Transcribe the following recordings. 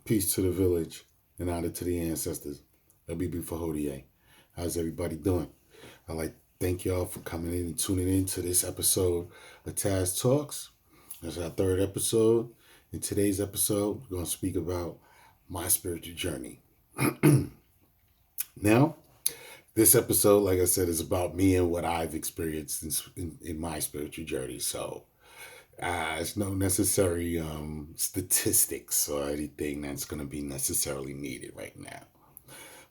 Peace to the village and honor to the ancestors. LBB for Hodie. How's everybody doing? I'd like to thank y'all for coming in and tuning in to this episode of T.A.Z Talks. That's our third episode. In today's episode, we're going to speak about my spiritual journey. Now, this episode, like I said, is about me and what I've experienced in my spiritual journey. So, it's no necessary statistics or anything that's going to be necessarily needed right now.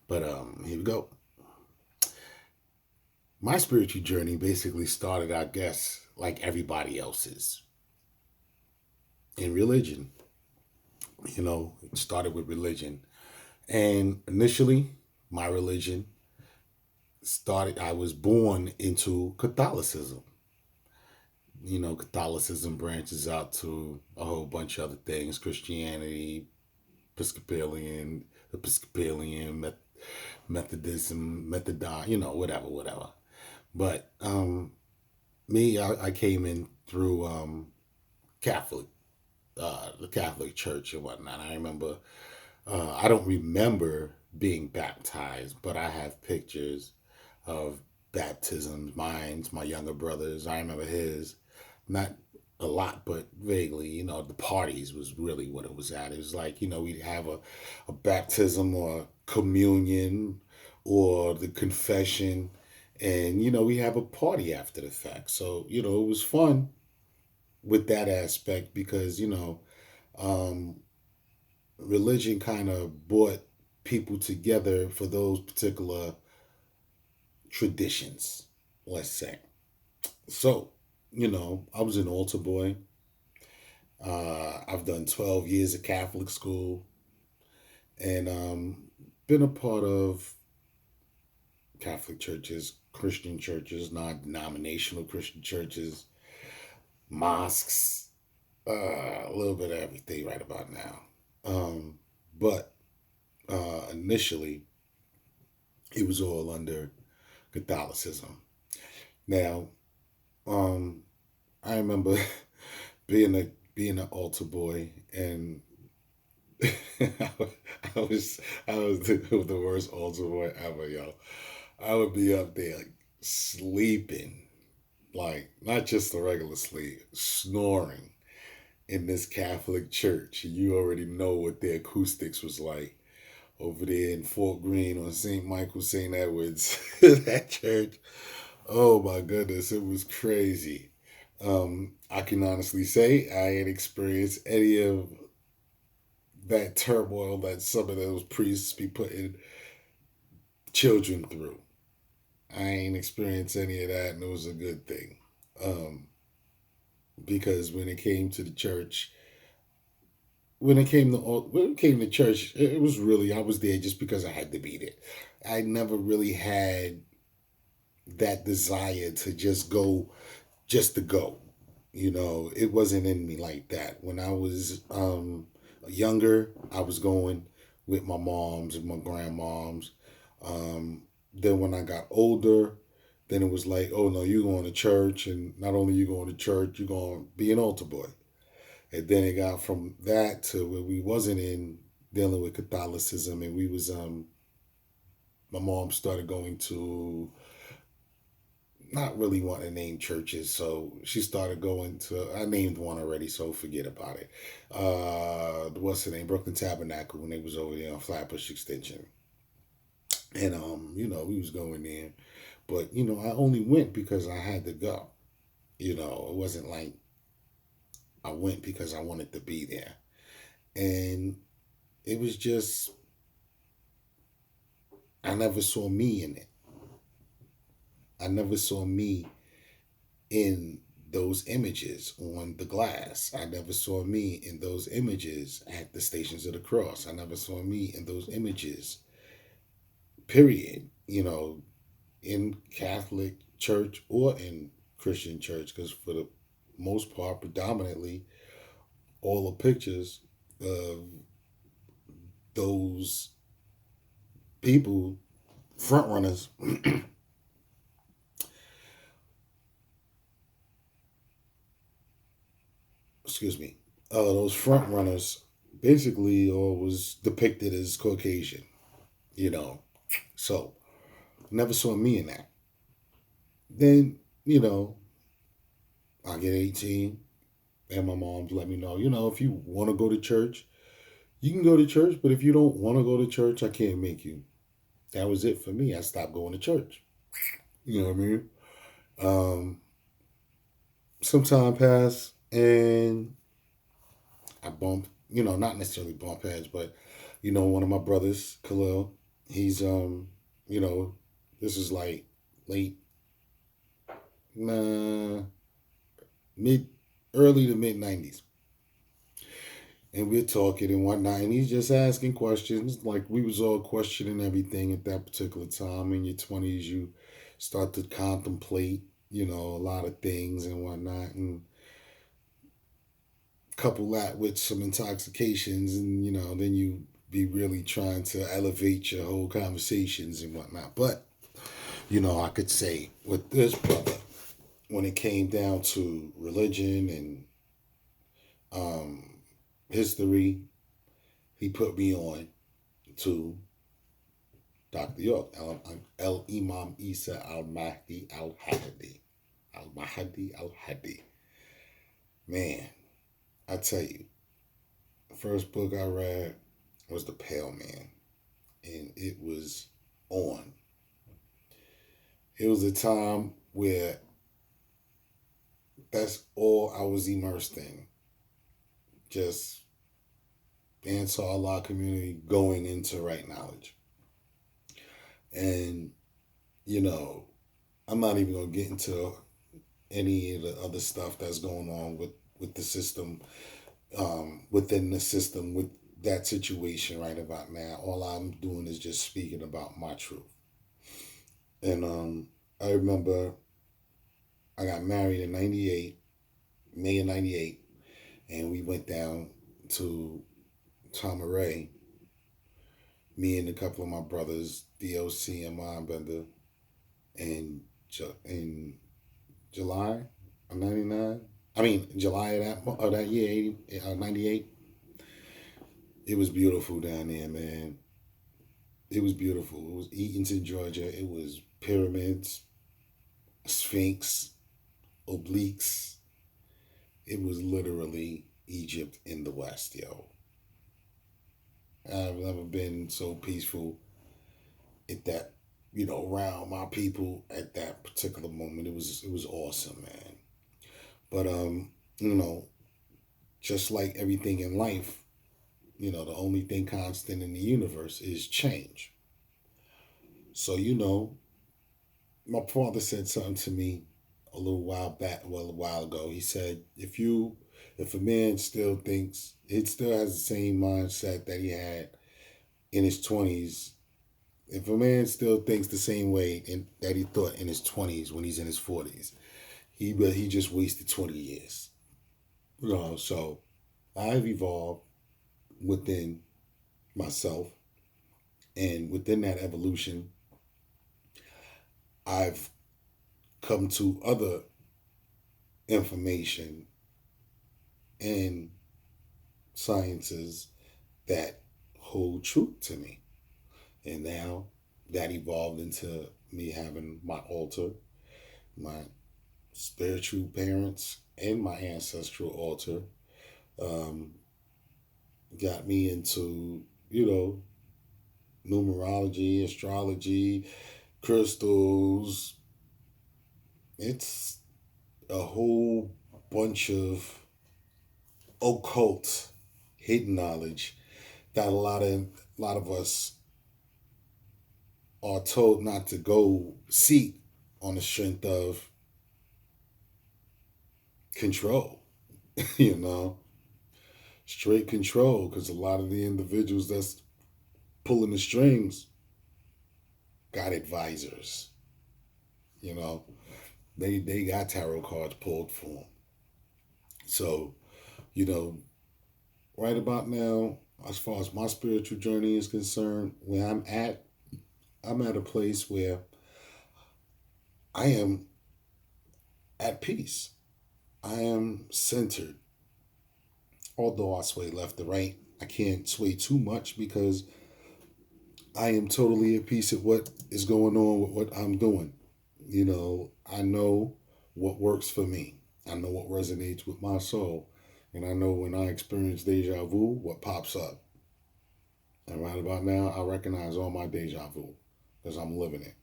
But here we go. My spiritual journey basically started, I guess, like everybody else's in religion. It started with religion. And initially, my religion I was born into Catholicism. Catholicism branches out to a whole bunch of other things: Christianity, Episcopalian, Methodism, Methodon, whatever. But I came in through Catholic, the Catholic Church and whatnot. I don't remember being baptized, but I have pictures of baptisms. Mine's my younger brother's. I remember his. Not a lot, but vaguely. The parties was really what it was at. It was like, we'd have a baptism or communion or the confession, and we have a party after the fact. So it was fun with that aspect because um, religion kind of brought people together for those particular traditions, let's say. So I was an altar boy. I've done 12 years of Catholic school and been a part of Catholic churches, Christian churches, non denominational Christian churches, mosques, a little bit of everything right about now. But initially, it was all under Catholicism. Now, um, I remember being a being an altar boy, and I was I was the worst altar boy ever, yo. I would be up there like, sleeping, like not just a regular sleep, snoring in this Catholic church. You already know what the acoustics was like over there in Fort Greene on St. Michael, St. Edwards. That church, oh my goodness, it was crazy. I can honestly say I ain't experienced any of that turmoil that some of those priests be putting children through. I ain't experienced any of that, and it was a good thing. Um, because when it came to the church, when it came to church, it was really I was there just because I had to be there. I never really had that desire to just go, just to go. It wasn't in me like that. When I was younger, I was going with my moms and my grandmoms. Then when I got older, then it was like, oh no, you going to church, and not only you going to church, you going to be an altar boy. And then it got from that to where we wasn't in dealing with Catholicism, and we was my mom started going to not really wanting to name churches, so she started going to. I named one already, so forget about it. What's the name? Brooklyn Tabernacle when they was over there on Flatbush Extension, and we was going there, but I only went because I had to go. It wasn't like I went because I wanted to be there, and it was just I never saw me in it. I never saw me in those images on the glass. I never saw me in those images at the Stations of the Cross. I never saw me in those images, period. In Catholic church or in Christian church, because for the most part, predominantly, all the pictures of those people, front runners, excuse me, those front runners basically or was depicted as Caucasian, you know. So never saw me in that. Then, I get 18 and my mom's let me know, if you want to go to church, you can go to church, but if you don't want to go to church, I can't make you. That was it for me. I stopped going to church. You know what I mean? Um, some time passed and I bumped, not necessarily bump heads, but one of my brothers, Khalil, he's you know, this is like late uh, mid early to mid 90s. And we're talking and whatnot, and he's just asking questions. Like we was all questioning everything at that particular time. In your 20s, you start to contemplate, a lot of things and whatnot, and couple that with some intoxications, and then you be really trying to elevate your whole conversations and whatnot. But I could say with this brother, when it came down to religion and um, history, he put me on to Dr. York, El Imam Isa Al Mahdi Al Hadi. Al Mahdi Al Hadi. Man, I tell you, the first book I read was The Pale Man, and it was on. It was a time where that's all I was immersed in. Just Ansar Allah community going into right knowledge. And, you know, I'm not even going to get into any of the other stuff that's going on with the system, within the system, with that situation right about now. All I'm doing is just speaking about my truth. And I remember I got married in 98, May of 98, and we went down to Tamaray, me and a couple of my brothers, DOC and Mindbender, in, in July of 99. I mean, July of that year, 98. It was beautiful down there, man. It was beautiful. It was Eatonton, Georgia. It was pyramids, Sphinx, obliques. It was literally Egypt in the West, yo. I've never been so peaceful at that, around my people at that particular moment. It was awesome, man. But you know, just like everything in life, the only thing constant in the universe is change. So, my father said something to me a little while back, well, a while ago. He said, if a man still thinks, he still has the same mindset that he had in his 20s, if a man still thinks the same way that he thought in his 20s when he's in his 40s, he just wasted 20 years. So I've evolved within myself, and within that evolution, I've come to other information and sciences that hold truth to me. And now that evolved into me having my altar, my spiritual parents, and my ancestral altar. Um, got me into, numerology, astrology, crystals. It's a whole bunch of occult hidden knowledge that a lot of us are told not to go seek on the strength of control, you know, straight control, because a lot of the individuals that's pulling the strings got advisors, you know, they got tarot cards pulled for them. So, you know, right about now, as far as my spiritual journey is concerned, where I'm at a place where I am at peace. I am centered. Although I sway left to right, I can't sway too much because I am totally at peace with what is going on with what I'm doing. I know what works for me. I know what resonates with my soul. And I know when I experience deja vu, what pops up. And right about now, I recognize all my deja vu because I'm living it.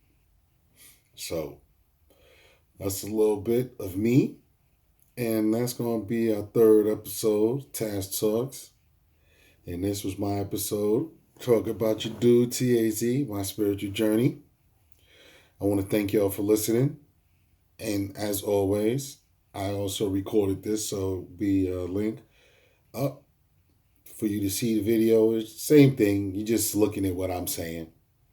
So that's a little bit of me. And that's going to be our third episode, T.A.Z Talks. And this was my episode. Talk about your dude, T.A.Z, my spiritual journey. I want to thank y'all for listening. And as always, I also recorded this, so be a link up for you to see the video. It's the same thing. You're just looking at what I'm saying,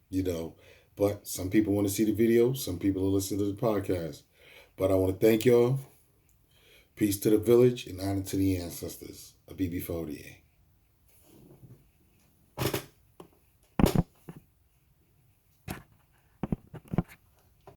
you know. But some people want to see the video, some people will listen to the podcast. But I want to thank y'all. Peace to the village and honor to the ancestors. A BB40A.